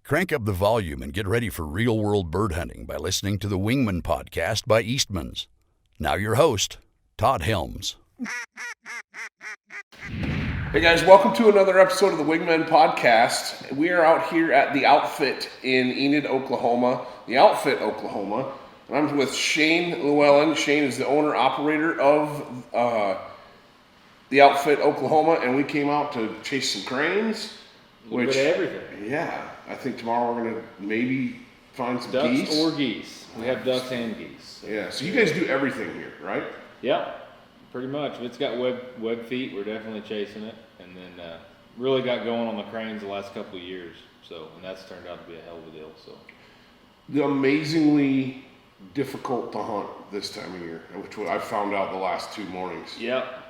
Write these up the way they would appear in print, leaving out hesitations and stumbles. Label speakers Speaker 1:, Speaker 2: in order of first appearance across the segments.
Speaker 1: Crank up the volume and get ready for real-world bird hunting by listening to the Wingmen Podcast by Eastman's. Now your host, Todd Helms.
Speaker 2: Hey guys, welcome to another episode of the Wingmen Podcast. We are out here at the Outfit in Enid, Oklahoma. The Outfit, Oklahoma. And I'm with Shane Lewellen. Shane is the owner-operator of the Outfit, Oklahoma, and we came out to chase some cranes.
Speaker 3: Which everything.
Speaker 2: Yeah, I think tomorrow we're going to maybe find some
Speaker 3: ducks
Speaker 2: geese.
Speaker 3: or geese. We have ducks and geese. So.
Speaker 2: Yeah, so you guys do everything here, right?
Speaker 3: Yeah, pretty much. If it's got web feet, we're definitely chasing it. And then really got going on the cranes the last couple of years. So, and that's turned out to be a hell of a deal. So,
Speaker 2: the amazingly difficult to hunt this time of year, which I found out the last 2 mornings.
Speaker 3: Yep.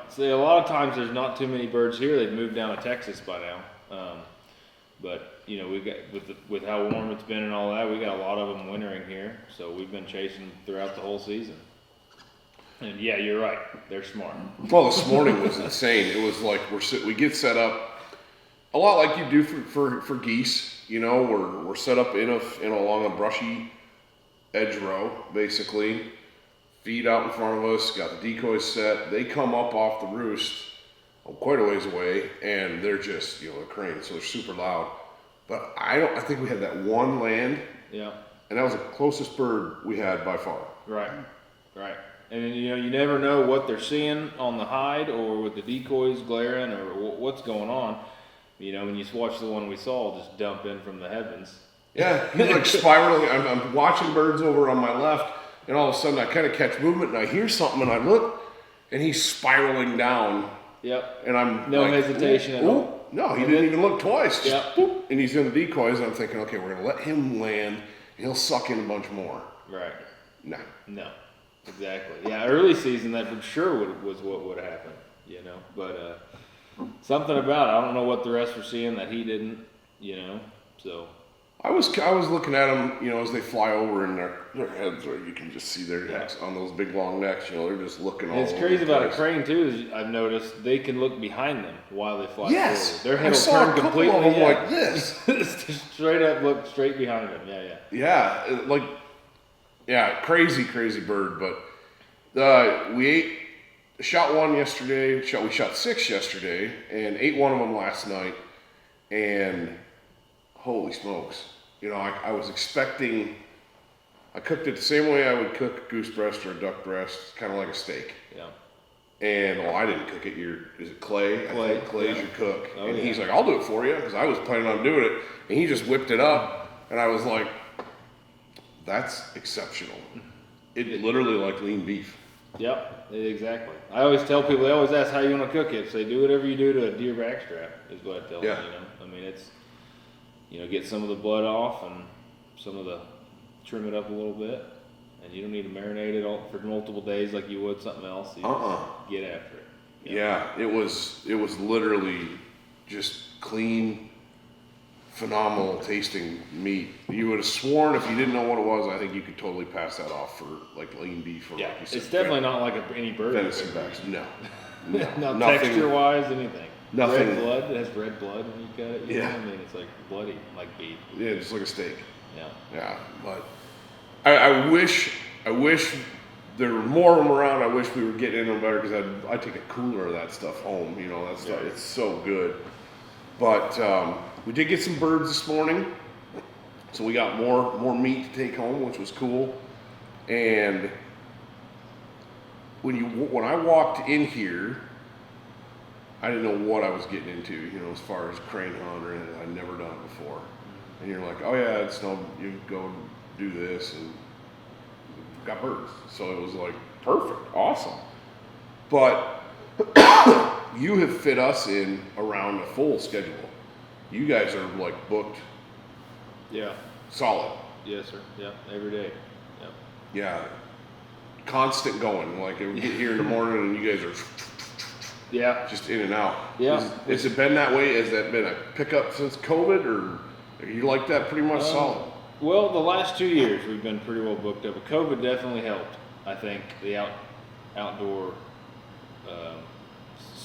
Speaker 3: See, a lot of times there's not too many birds here. They've moved down to Texas by now. But you know, we got with how warm it's been and all that, we got a lot of them wintering here. So we've been chasing throughout the whole season. And yeah, you're right. They're smart.
Speaker 2: Well, this morning was insane. It was like we get set up a lot like you do for geese. You know, we're set up in along a brushy edge row, basically. Feed out in front of us. Got the decoys set. They come up off the roost quite a ways away, and they're just, you know, they're cranes, so they're super loud. But I think we had that one land.
Speaker 3: Yeah.
Speaker 2: And that was the closest bird we had by far.
Speaker 3: Right. And you know, you never know what they're seeing on the hide or with the decoys glaring or what's going on. You know, when you watch the one we saw just dump in from the heavens.
Speaker 2: Yeah, he's like spiraling. I'm watching birds over on my left, and all of a sudden I kind of catch movement, and I hear something, and I look, and he's spiraling down.
Speaker 3: Yep.
Speaker 2: And I'm
Speaker 3: no
Speaker 2: like,
Speaker 3: hesitation at all.
Speaker 2: No, he didn't even look twice.
Speaker 3: Yep.
Speaker 2: Boop, and he's in the decoys, and I'm thinking, okay, we're going to let him land, and he'll suck in a bunch more.
Speaker 3: Right.
Speaker 2: No.
Speaker 3: Exactly. Yeah, early season, that for sure was what would have happened, you know. But something about it, I don't know what the rest were seeing that he didn't, you know, so.
Speaker 2: I was looking at them, you know, as they fly over, and their heads, or you can just see their necks on those big long necks. You know, they're just looking all over.
Speaker 3: It's crazy about a crane too. Is I've noticed they can look behind them while they fly
Speaker 2: yes,
Speaker 3: forward. Their head
Speaker 2: will turn completely of them like this,
Speaker 3: straight up, look straight behind them.
Speaker 2: Yeah, crazy bird. But we shot one yesterday. We shot 6 yesterday, and ate one of them last night, and. Holy smokes. You know, I was expecting, I cooked it the same way I would cook a goose breast or a duck breast, kind of like a steak.
Speaker 3: Yeah.
Speaker 2: And, I didn't cook it. Is it Clay? I think Clay's your cook.
Speaker 3: Oh,
Speaker 2: and he's like, I'll do it for you, because I was planning on doing it. And he just whipped it up, and I was like, that's exceptional. It literally like lean beef.
Speaker 3: Yep, exactly. I always tell people, they always ask how you want to cook it. Say, do whatever you do to a deer backstrap, is what I tell them, you know. I mean, it's, you know, get some of the blood off and trim it up a little bit. And you don't need to marinate it for multiple days like you would something else. You get after it.
Speaker 2: Yeah, it was literally just clean, phenomenal tasting meat. You would have sworn if you didn't know what it was, I think you could totally pass that off for like lean beef or like you said.
Speaker 3: It's definitely not like any bird.
Speaker 2: Venison backs. No.
Speaker 3: Not texture-wise, anything.
Speaker 2: Nothing.
Speaker 3: Red blood. It has red blood when you cut it. You know? I mean, it's like bloody, like beef.
Speaker 2: Yeah, just like a steak.
Speaker 3: Yeah.
Speaker 2: But I wish there were more of them around. I wish we were getting in them better, because I take a cooler of that stuff home. You know, that stuff. It's so good. But we did get some birds this morning, so we got more meat to take home, which was cool. And when I walked in here, I didn't know what I was getting into, you know, as far as crane hunt or anything. I'd never done it before. And you're like, oh yeah, it's no, you go do this, and got birds. So it was like perfect, awesome. But you have fit us in around a full schedule. You guys are like booked.
Speaker 3: Yeah.
Speaker 2: Solid.
Speaker 3: Yes, sir. Yeah, every day. Yep.
Speaker 2: Yeah. Constant going. Like, it would get here in the morning, and you guys are.
Speaker 3: Yeah.
Speaker 2: Just in and out.
Speaker 3: Yeah.
Speaker 2: Has it been that way? Has that been a pickup since COVID, or are you like that pretty much solid?
Speaker 3: Well, the last 2 years we've been pretty well booked up. But COVID definitely helped. I think the outdoor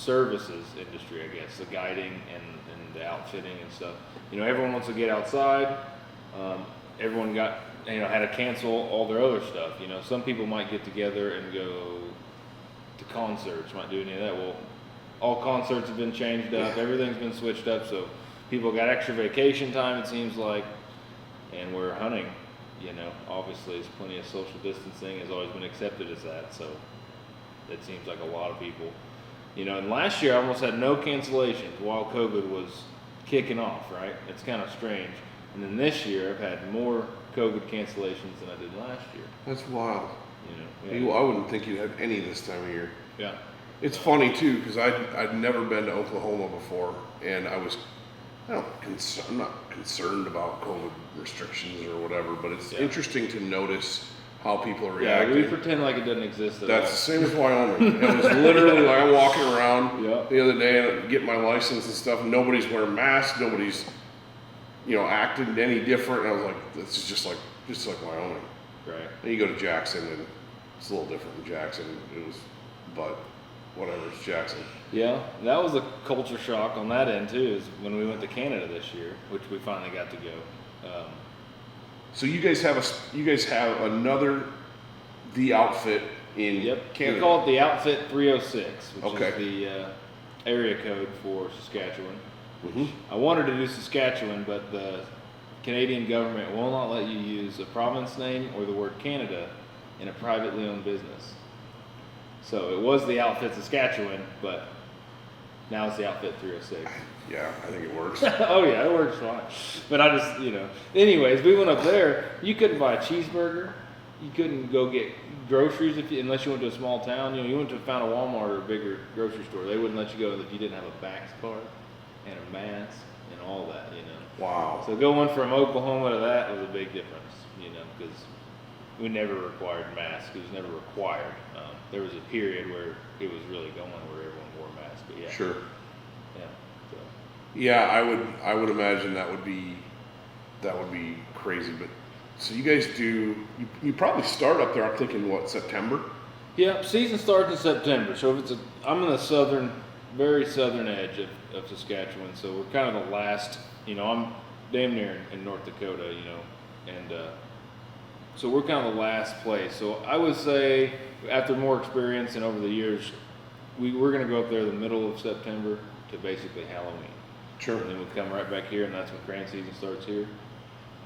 Speaker 3: services industry, I guess, the guiding and the outfitting and stuff. You know, everyone wants to get outside. Everyone had to cancel all their other stuff. You know, some people might get together and go to concerts, might do any of that. Well, all concerts have been changed up. Everything's been switched up, so people got extra vacation time, it seems like, and we're hunting. You know, obviously, there's plenty of social distancing has always been accepted as that, so it seems like a lot of people. You know, and last year I almost had no cancellations while COVID was kicking off, right? It's kind of strange. And then this year I've had more COVID cancellations than I did last year.
Speaker 2: That's wild.
Speaker 3: You know,
Speaker 2: I wouldn't think you'd have any this time of year.
Speaker 3: Yeah.
Speaker 2: It's funny too, because I'd never been to Oklahoma before, and I'm not concerned about COVID restrictions or whatever, but it's interesting to notice how people are reacting.
Speaker 3: Yeah, we pretend like it doesn't exist at all.
Speaker 2: That's the same as Wyoming. It was literally like I'm walking around the other day and getting my license and stuff, and nobody's wearing masks, nobody's, acting any different. And I was like, this is just like Wyoming.
Speaker 3: Right.
Speaker 2: Then you go to Jackson, and it's a little different in Jackson. But whatever, it's Jackson.
Speaker 3: Yeah, that was a culture shock on that end too, is when we went to Canada this year, which we finally got to go.
Speaker 2: So you guys have the outfit in Canada.
Speaker 3: We call it the Outfit 306, which is the area code for Saskatchewan.
Speaker 2: Mm-hmm.
Speaker 3: I wanted to do Saskatchewan, but the Canadian government will not let you use a province name or the word Canada in a privately owned business. So it was the Outfit Saskatchewan, but now it's the Outfit 306.
Speaker 2: Yeah, I think it works.
Speaker 3: Oh yeah, it works fine. But I just, anyways, we went up there. You couldn't buy a cheeseburger. You couldn't go get groceries unless you went to a small town. You went to found a Walmart or a bigger grocery store. They wouldn't let you go if you didn't have a Vax card and a mask and all that.
Speaker 2: Wow.
Speaker 3: So going from Oklahoma to that was a big difference. Because we never required masks. It was never required. There was a period where it was really going where everyone wore masks. But yeah.
Speaker 2: Sure.
Speaker 3: Yeah. So.
Speaker 2: Yeah, I would imagine that would be crazy. But so you guys you probably start up there. I'm thinking September.
Speaker 3: Yeah, season starts in September. So if I'm in the very southern edge of Saskatchewan. So we're kind of the last. I'm damn near in North Dakota. And so we're kind of the last place. So I would say after more experience and over the years, we're going to go up there the middle of September to basically Halloween.
Speaker 2: Sure.
Speaker 3: And then we'll come right back here, and that's when crane season starts here.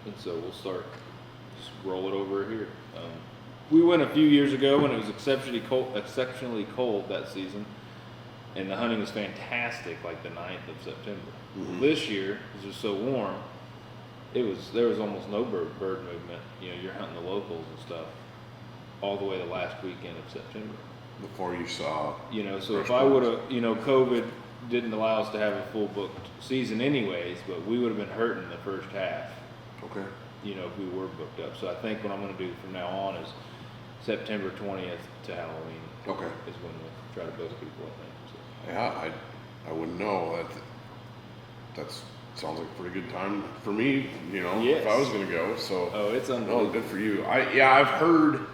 Speaker 3: And so we'll just roll it over here. We went a few years ago when it was exceptionally cold that season, and the hunting was fantastic, like the 9th of September.
Speaker 2: Mm-hmm.
Speaker 3: This year, because it was so warm, there was almost no bird movement. You're hunting the locals and stuff all the way the last weekend of September.
Speaker 2: Before you saw.
Speaker 3: So if I would have, COVID didn't allow us to have a full booked season anyways, but we would have been hurting the first half.
Speaker 2: Okay.
Speaker 3: If we were booked up. So I think what I'm going to do from now on is September 20th to Halloween.
Speaker 2: Okay.
Speaker 3: Is when we'll try to book people, I think. So.
Speaker 2: Yeah, I wouldn't know. That sounds like a pretty good time for me,
Speaker 3: Yes.
Speaker 2: if I was going to go. So.
Speaker 3: Oh, it's unbelievable.
Speaker 2: Oh, good for you. I've heard.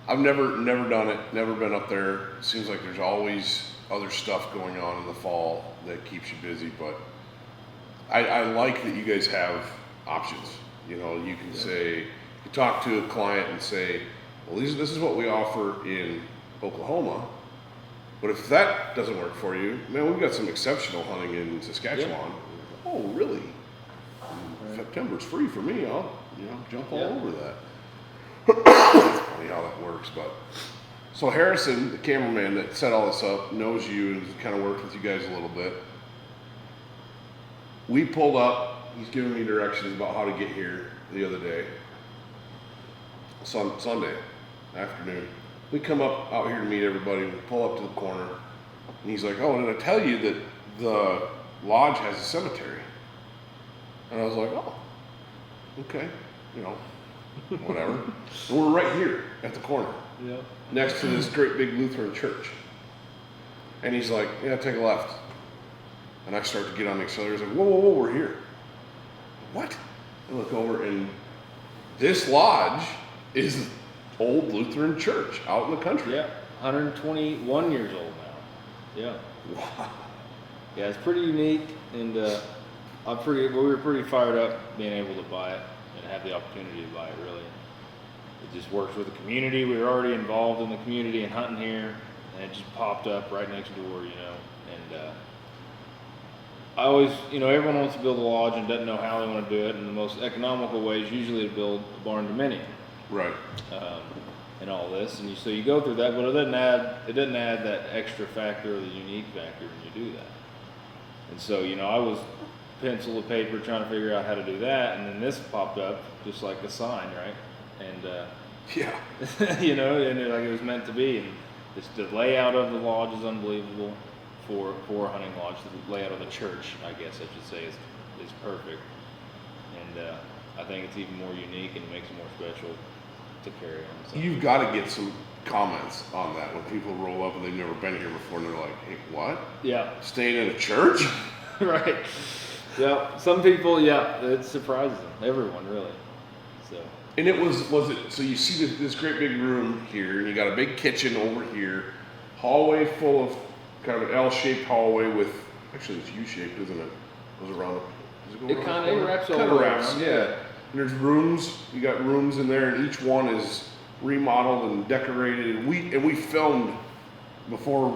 Speaker 2: I've never done it. Never been up there. It seems like there's always other stuff going on in the fall that keeps you busy. But I like that you guys have options. You can say, you talk to a client and say, well, this is what we offer in Oklahoma. But if that doesn't work for you, man, we've got some exceptional hunting in Saskatchewan. Yeah. Oh, really? Right. September's free for me. I'll jump all over that. It's funny how that works, but so Harrison, the cameraman that set all this up, knows you and kind of worked with you guys a little bit. We pulled up. He's giving me directions about how to get here the other day. Sunday afternoon. We come up out here to meet everybody. We pull up to the corner, and he's like, "Oh, did I tell you that the lodge has a cemetery?" And I was like, "Oh, okay, whatever." And we're right here at the corner, next to this great big Lutheran church. And he's like, "Yeah, take a left." And I start to get on the accelerator. He's like, whoa, we're here. What? I look over, and this lodge is an old Lutheran church out in the country.
Speaker 3: Yeah, 121 years old now. Yeah.
Speaker 2: Wow.
Speaker 3: Yeah, it's pretty unique, and we were pretty fired up being able to buy it and have the opportunity to buy it. Really, it just works with the community. We were already involved in the community and hunting here, and it just popped up right next door, And I always, everyone wants to build a lodge and doesn't know how they want to do it, and the most economical way is usually to build a barn dominium.
Speaker 2: Right.
Speaker 3: And all this, and so you go through that, but it doesn't add that extra factor or the unique factor when you do that. And so, I was pencil to paper trying to figure out how to do that, and then this popped up just like a sign, right? And
Speaker 2: yeah,
Speaker 3: and it was meant to be. And the layout of the lodge is unbelievable for a hunting lodge. The layout of the church, I guess I should say, is perfect. And I think it's even more unique and makes it more special to carry on. So.
Speaker 2: You've got to get some comments on that when people roll up and they've never been here before and they're like, hey, what?
Speaker 3: Yeah.
Speaker 2: Staying in a church?
Speaker 3: Right. Yeah. Some people, it surprises them. Everyone, really. So.
Speaker 2: And it was it, so you see this great big room here, and you got a big kitchen over here, hallway full of kind of an L-shaped hallway with, actually it's U-shaped, isn't it? Goes around. Does it go
Speaker 3: It kind of wraps all
Speaker 2: the way around.
Speaker 3: Yeah.
Speaker 2: And there's rooms. You got rooms in there, and each one is remodeled and decorated. And we filmed before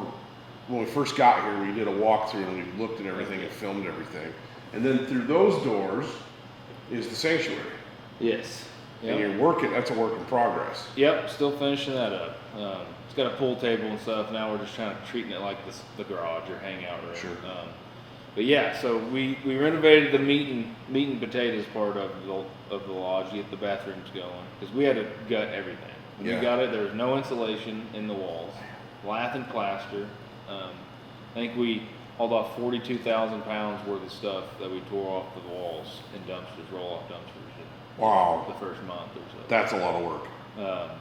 Speaker 2: when we first got here. We did a walkthrough and we looked at everything and filmed everything. And then through those doors is the sanctuary.
Speaker 3: Yes. Yep.
Speaker 2: And you're working. That's a work in progress.
Speaker 3: Yep. Still finishing that up. It's got a pool table and stuff. Now we're just treating it like the garage or hangout room.
Speaker 2: Sure.
Speaker 3: But yeah, so we renovated the meat and potatoes part of the lodge to get the bathrooms going, because we had to gut everything. When we got it, there was no insulation in the walls, lath and plaster. I think we hauled off 42,000 pounds worth of stuff that we tore off the walls in dumpsters, roll-off dumpsters.
Speaker 2: Wow.
Speaker 3: The first month or so.
Speaker 2: That's a lot of work.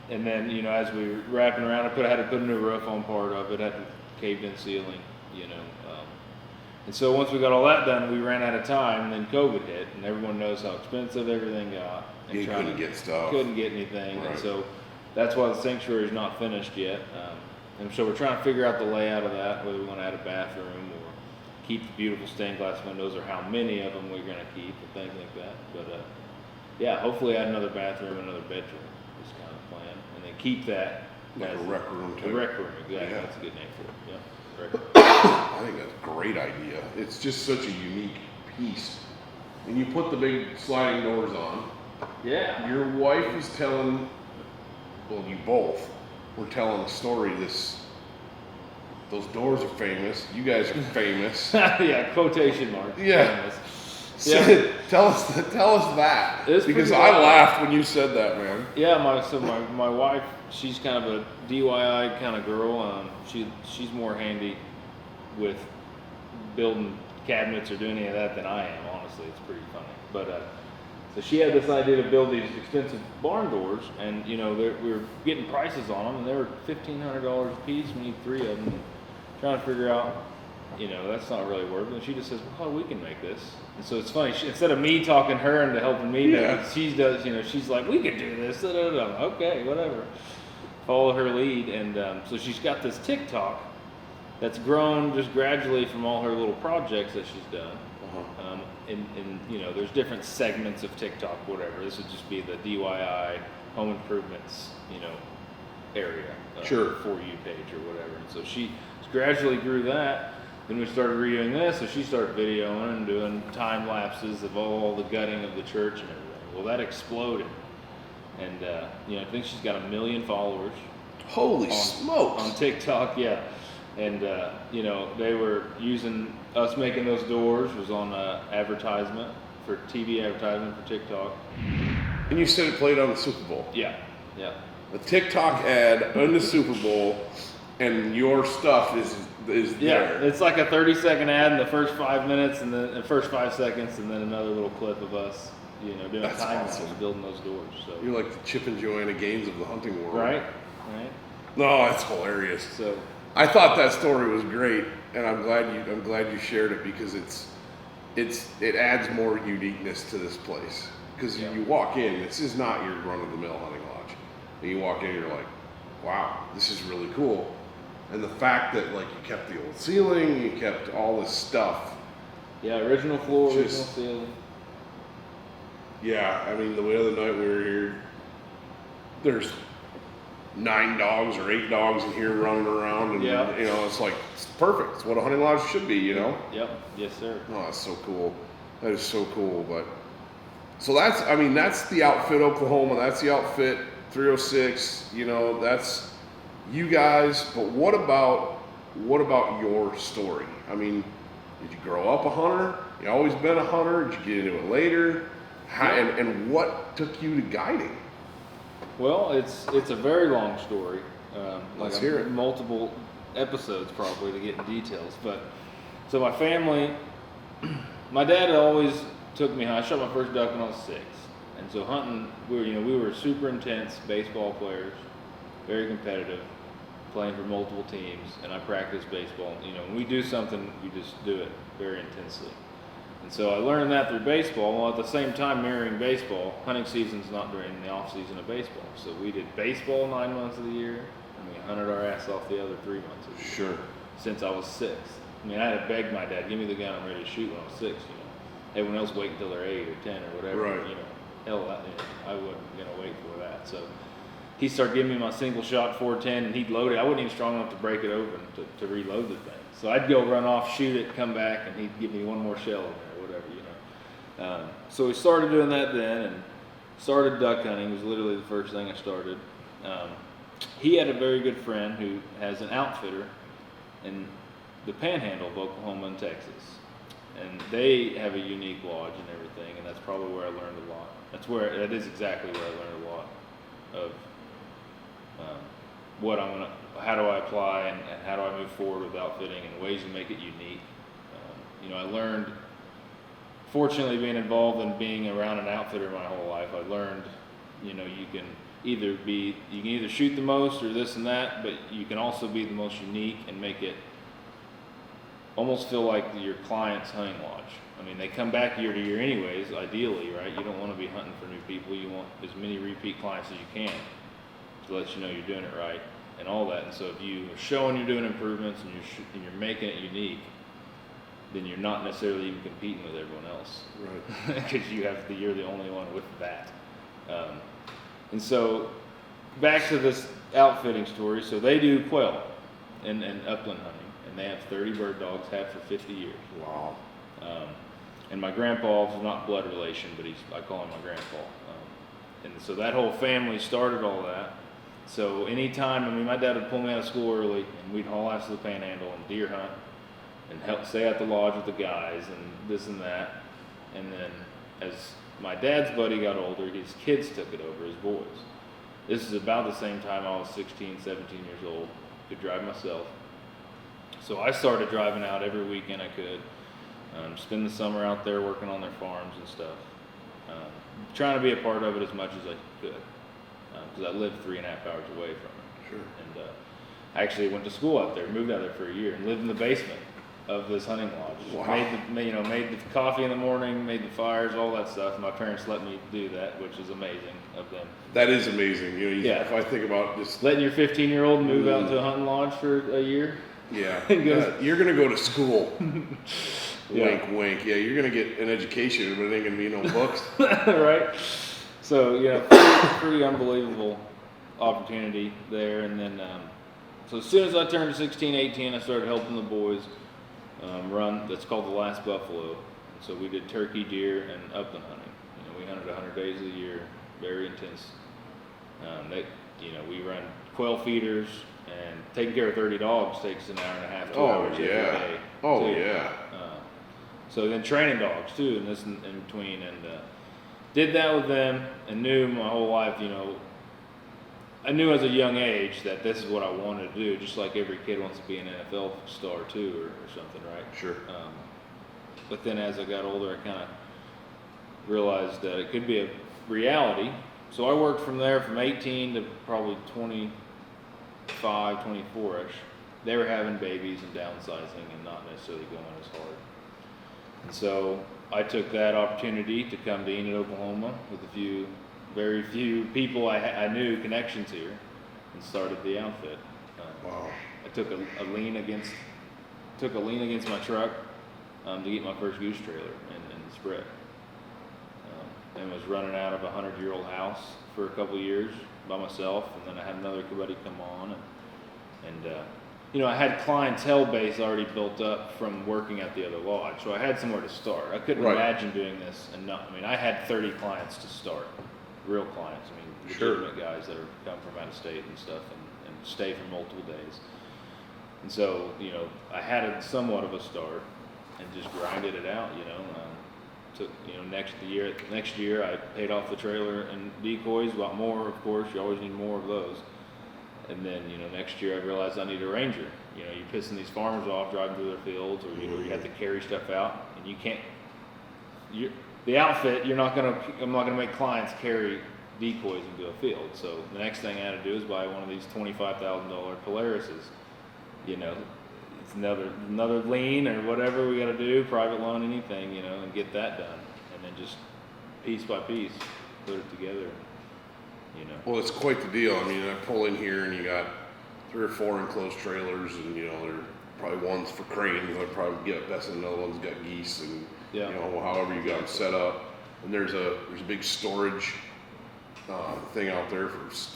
Speaker 3: And then, as we were wrapping around, I had to put a new roof on part of it, had a caved-in ceiling, And so once we got all that done, we ran out of time, and then COVID hit, and everyone knows how expensive everything got. And
Speaker 2: You couldn't get stuff.
Speaker 3: Couldn't get anything,
Speaker 2: Right.
Speaker 3: and so that's why the sanctuary is not finished yet. And so we're trying to figure out the layout of that, whether we want to add a bathroom or keep the beautiful stained glass windows, or how many of them we're going to keep, and things like that. But hopefully add another bathroom, another bedroom is kind of the plan, and then keep that
Speaker 2: Like
Speaker 3: as
Speaker 2: a rec room
Speaker 3: a
Speaker 2: too.
Speaker 3: rec room. Exactly,
Speaker 2: Yeah.
Speaker 3: that's a good name for it. Yeah. Rec room.
Speaker 2: I think that's a great idea. It's just such a unique piece. And you put the big sliding doors on.
Speaker 3: Yeah.
Speaker 2: Your wife was telling, well, you both were telling a story. Those doors are famous. You guys are famous.
Speaker 3: Yeah, quotation mark.
Speaker 2: Yeah.
Speaker 3: Famous.
Speaker 2: So,
Speaker 3: Yeah.
Speaker 2: tell us that.
Speaker 3: It's
Speaker 2: Because
Speaker 3: pretty
Speaker 2: I
Speaker 3: wild.
Speaker 2: laughed when you said that, man.
Speaker 3: Yeah, my wife, she's kind of a DIY kind of girl. She's more handy with building cabinets or doing any of that than I am. Honestly, it's pretty funny. But so she had this idea to build these expensive barn doors, and we were getting prices on them, and they were $1,500 a piece. We need 3 of them. Trying to figure out, that's not really worth it. And she just says, "Well, we can make this." And so it's funny. Instead of me talking her into helping me, she does. She's like, "We can do this." Da, da, da. Okay, whatever. Follow her lead, and so she's got this TikTok that's grown just gradually from all her little projects that she's done. And there's different segments of TikTok, whatever. This would just be the DIY home improvements, area.
Speaker 2: Sure.
Speaker 3: For you page or whatever. And so she gradually grew that. Then we started redoing this, so she started videoing and doing time lapses of all the gutting of the church and everything. Well, that exploded, and I think she's got 1 million followers.
Speaker 2: Holy smokes!
Speaker 3: On TikTok, yeah. And they were using us making those doors was on advertisement for TV advertisement for TikTok.
Speaker 2: And you said it played on the Super Bowl.
Speaker 3: Yeah.
Speaker 2: A TikTok ad on the Super Bowl, and your stuff is there.
Speaker 3: It's like a 30-second ad in the first 5 minutes, and then the first 5 seconds, and then another little clip of us, doing
Speaker 2: That's
Speaker 3: time
Speaker 2: awesome.
Speaker 3: lapse, building those doors. So
Speaker 2: You're like the Chip and Joanna Gaines of the hunting world.
Speaker 3: right.
Speaker 2: No, that's hilarious.
Speaker 3: So
Speaker 2: I thought that story was great, and I'm glad you shared it, because it adds more uniqueness to this place. Because you walk in, this is not your run-of-the-mill hunting lodge. And you walk in, you're like, wow, this is really cool. And the fact that like you kept the old ceiling, you kept all this stuff.
Speaker 3: Yeah, original floor, original ceiling.
Speaker 2: Yeah, I mean, the other night we were here, there's 9 dogs or 8 dogs in here running around, and it's like, it's perfect. It's what a hunting lodge should be,
Speaker 3: Yep. Yes, sir.
Speaker 2: Oh, that's so cool. That is so cool. But so that's the outfit Oklahoma. That's the outfit 306. That's you guys. But what about your story? I mean, did you grow up a hunter? You always been a hunter? Did you get into it later? And what took you to guiding?
Speaker 3: Well, it's a very long story.
Speaker 2: Let's hear it.
Speaker 3: Multiple episodes probably to get in details. But so my family, my dad always took me hunting. I shot my first duck when I was 6, and so hunting, we were super intense baseball players, very competitive, playing for multiple teams, and I practiced baseball. When we do something, we just do it very intensely. And so I learned that through baseball. Well, at the same time, mirroring baseball, hunting season's not during the off season of baseball. So we did baseball 9 months of the year, and we hunted our ass off the other 3 months of the year. Sure. Since I was 6. I mean, I had to beg my dad, give me the gun, I'm ready to shoot when I was 6. Everyone else wait until they're 8 or 10 or whatever.
Speaker 2: Right.
Speaker 3: Hell, I wasn't gonna wait for that. So he started giving me my single shot 410, and he'd load it. I wasn't even strong enough to break it open to reload the thing. So I'd go run off, shoot it, come back, and he'd give me one more shell in there, whatever. So we started doing that then, and started duck hunting. Was literally the first thing I started. He had a very good friend who has an outfitter in the panhandle of Oklahoma and Texas, and they have a unique lodge and everything, and that's probably where I learned a lot. That is exactly where I learned a lot of how do I apply and how do I move forward with outfitting and ways to make it unique. I learned, fortunately, being involved and being around an outfitter my whole life, I learned, you can either shoot the most or this and that, but you can also be the most unique and make it almost feel like your client's hunting lodge. I mean, they come back year to year anyways, ideally, right? You don't want to be hunting for new people. You want as many repeat clients as you can to let you know you're doing it right and all that. And so if you are showing you're doing improvements and you're making it unique, then you're not necessarily even competing with everyone else. Right. Because you're the only one with that. And so back to this outfitting story. So they do quail and upland hunting, and they have 30 bird dogs, have for 50 years. Wow. And my grandpa was not blood relation, but I call him my grandpa. And so that whole family started all that. So anytime, my dad would pull me out of school early, and we'd haul ass to the panhandle and deer hunt and help stay at the lodge with the guys and this and that. And then as my dad's buddy got older, his kids took it over, his boys. This is about the same time I was 16, 17 years old, could drive myself. So I started driving out every weekend I could, spend the summer out there working on their farms and stuff, trying to be a part of it as much as I could, because I lived 3.5 hours away from it. Sure. And I actually went to school out there, moved out there for a year, and lived in the basement of this hunting lodge. Wow. Made the coffee in the morning, made the fires, all that stuff. My parents let me do that, which is amazing of them.
Speaker 2: That is amazing. If I think about just
Speaker 3: letting your 15-year-old move out to a hunting lodge for a year.
Speaker 2: Yeah. You're gonna go to school. Wink, wink. Yeah, you're gonna get an education, but it ain't gonna be no books.
Speaker 3: Right. So pretty unbelievable opportunity there, and then so as soon as I turned 16, 18, I started helping the boys run. That's called the Last Buffalo. And so we did turkey, deer, and upland hunting. We hunted 100 days of the year, very intense. We run quail feeders, and taking care of 30 dogs takes an hour and a half, 2 hours every day.
Speaker 2: Oh,
Speaker 3: too.
Speaker 2: yeah.
Speaker 3: So then training dogs too, and this in between, and did that with them, and knew my whole life, I knew as a young age that this is what I wanted to do, just like every kid wants to be an NFL star too, or something, right?
Speaker 2: Sure.
Speaker 3: But then as I got older, I kind of realized that it could be a reality. So I worked from there from 18 to probably 25, 24-ish. They were having babies and downsizing and not necessarily going as hard. And so I took that opportunity to come to Enid, Oklahoma with very few people I knew connections here, and started the outfit.
Speaker 2: Wow.
Speaker 3: I took a lean against my truck to get my first goose trailer in the spread. And was running out of a 100-year-old house for a couple of years by myself, and then I had another buddy come on, and I had clientele base already built up from working at the other lodge, so I had somewhere to start. I couldn't imagine doing this and not. I mean, I had 30 clients to start, real clients. I mean, legitimate guys that are come from out of state and stuff, and stay for multiple days. And so, I had somewhat of a start, and just grinded it out. Took next year I paid off the trailer and decoys, bought more, of course. You always need more of those. And then, next year I realized I need a ranger. You're pissing these farmers off driving through their fields, or you have to carry stuff out, and you can't. The outfit, I'm not gonna make clients carry decoys into a field. So the next thing I had to do is buy one of these $25,000 Polarises. It's another lien or whatever we got to do, private loan, anything, and get that done, and then just piece by piece put it together.
Speaker 2: Well, it's quite the deal. I mean, I pull in here and you got 3 or 4 enclosed trailers, and there are probably one's for cranes. I'd probably get that's another one's got geese, and however you got them set up. And there's a big storage thing out there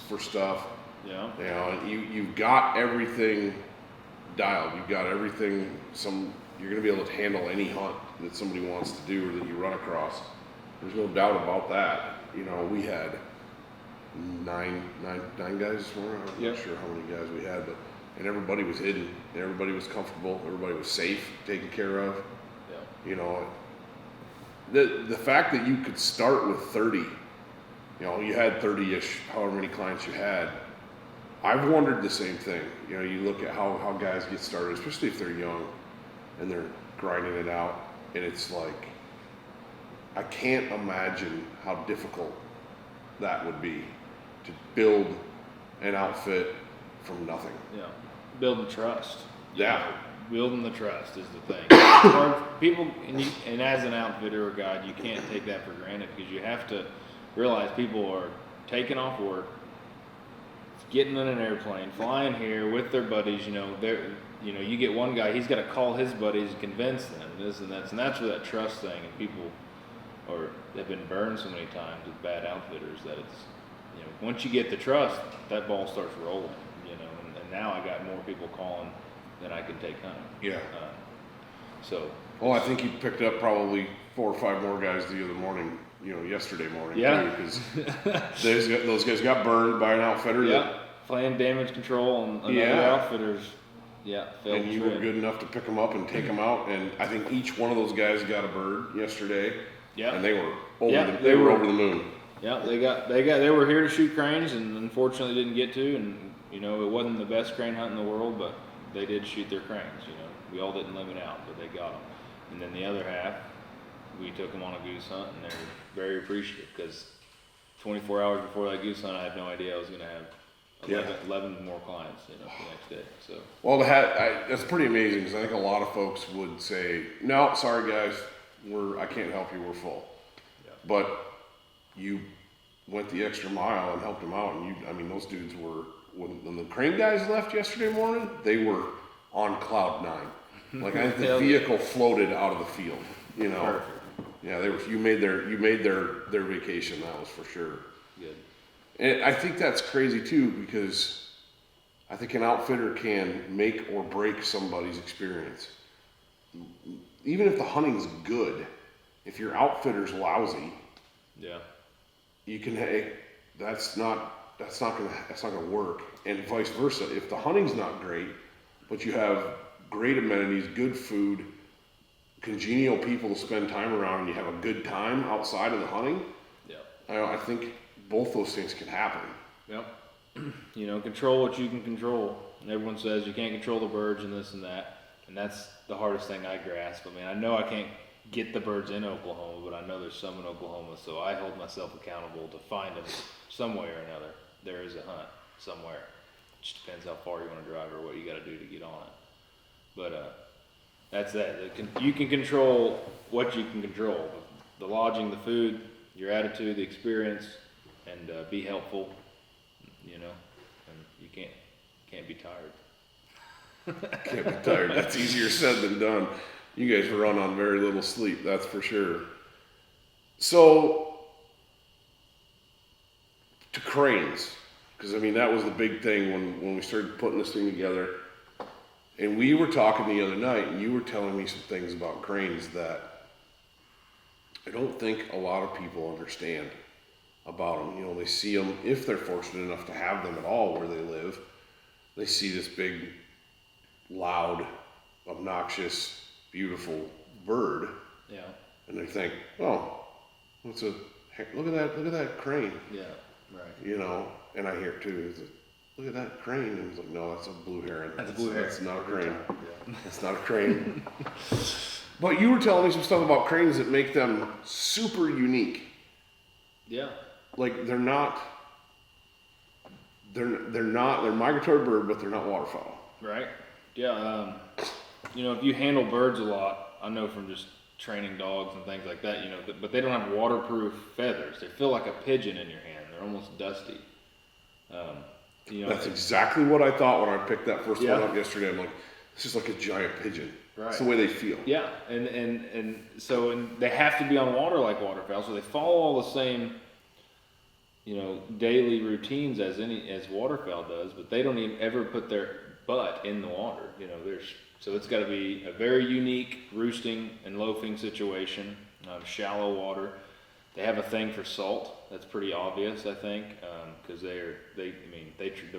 Speaker 2: for stuff. Yeah. And you've got everything dialed. You've got everything. You're going to be able to handle any hunt that somebody wants to do or that you run across. There's no doubt about that. We had nine guys this morning. I'm not sure how many guys we had, and everybody was hidden. And everybody was comfortable. Everybody was safe, taken care of. Yeah. The fact that you could start with 30. You had 30-ish, however many clients you had. I've wondered the same thing. You look at how guys get started, especially if they're young and they're grinding it out, and it's like, I can't imagine how difficult that would be to build an outfit from nothing.
Speaker 3: Yeah, building trust.
Speaker 2: Yeah.
Speaker 3: Building the trust is the thing. People, and as an outfitter or guide, you can't take that for granted, because you have to realize people are taking off work, getting in an airplane, flying here with their buddies. You get one guy, he's got to call his buddies and convince them this and that, and that's where that trust thing, and people have been burned so many times with bad outfitters that it's, once you get the trust, that ball starts rolling. And now I got more people calling than I can take hunting.
Speaker 2: Yeah.
Speaker 3: Well,
Speaker 2: I think you picked up probably 4 or 5 more guys the other morning. Yesterday morning.
Speaker 3: Yeah.
Speaker 2: Because those guys got burned by an outfitter.
Speaker 3: Yeah. Playing damage control and other outfitters. Yeah.
Speaker 2: And you were good enough to pick them up and take them out. And I think each one of those guys got a bird yesterday. Yeah. And they were over the moon.
Speaker 3: Yeah. They were here to shoot cranes, and unfortunately didn't get to. And it wasn't the best crane hunt in the world, but they did shoot their cranes. We all didn't live it out, but they got them. And then the other half, we took them on a goose hunt, and they were very appreciative, because 24 hours before that goose hunt, I had no idea I was going to have 11 more clients, the next day. So.
Speaker 2: Well, that's pretty amazing, because I think a lot of folks would say, "No, sorry guys, I can't help you. We're full." Yeah. But you went the extra mile and helped them out, and those dudes were, when the crane guys left yesterday morning, they were on cloud 9. Like, I think the vehicle floated out of the field.
Speaker 3: Perfect.
Speaker 2: Yeah, you made their vacation. That was for sure.
Speaker 3: Good.
Speaker 2: And I think that's crazy too, because I think an outfitter can make or break somebody's experience. Even if the hunting's good, if your outfitter's lousy, you can, hey, that's not gonna work. And vice versa. If the hunting's not great, but you have great amenities, good food, congenial people to spend time around, and you have a good time outside of the hunting, I think both those things can happen.
Speaker 3: Yep. Control what you can control. And everyone says you can't control the birds and this and that, and that's the hardest thing I grasp. I know I can't get the birds in Oklahoma, but I know there's some in Oklahoma, so I hold myself accountable to find them some way or another. There is a hunt somewhere. It just depends how far you want to drive or what you got to do to get on it. But that's that. You can control what you can control: the lodging, the food, your attitude, the experience, and be helpful. And you can't be tired.
Speaker 2: Can't be tired. That's easier said than done. You guys run on very little sleep, that's for sure. So, to cranes, because I mean that was the big thing when we started putting this thing together. And we were talking the other night, and you were telling me some things about cranes that I don't think a lot of people understand about them. You know, they see them, if they're fortunate enough to have them at all where they live, they see this big, loud, obnoxious, beautiful bird. Yeah. And they think, oh, look at that crane.
Speaker 3: Yeah, right.
Speaker 2: You know, and I hear it too. Look at that crane. And he's like, no, that's a blue heron.
Speaker 3: That's a blue heron.
Speaker 2: That's not a crane.
Speaker 3: Yeah.
Speaker 2: That's not a crane. But you were telling me some stuff about cranes that make them super unique.
Speaker 3: Yeah.
Speaker 2: Like they're migratory bird, but they're not waterfowl.
Speaker 3: Right. Yeah. You know, if you handle birds a lot, I know from just training dogs and things like that, you know, but they don't have waterproof feathers. They feel like a pigeon in your hand. They're almost dusty. You know,
Speaker 2: that's exactly what I thought when I picked that first one up yesterday. I'm like, this is like a giant pigeon.
Speaker 3: Right.
Speaker 2: That's the way they feel.
Speaker 3: Yeah, and so they have to be on water like waterfowl, so they follow all the same, you know, daily routines as waterfowl does, but they don't even ever put their butt in the water. You know, so it's got to be a very unique roosting and loafing situation, shallow water. They have a thing for salt. That's pretty obvious, I think, because the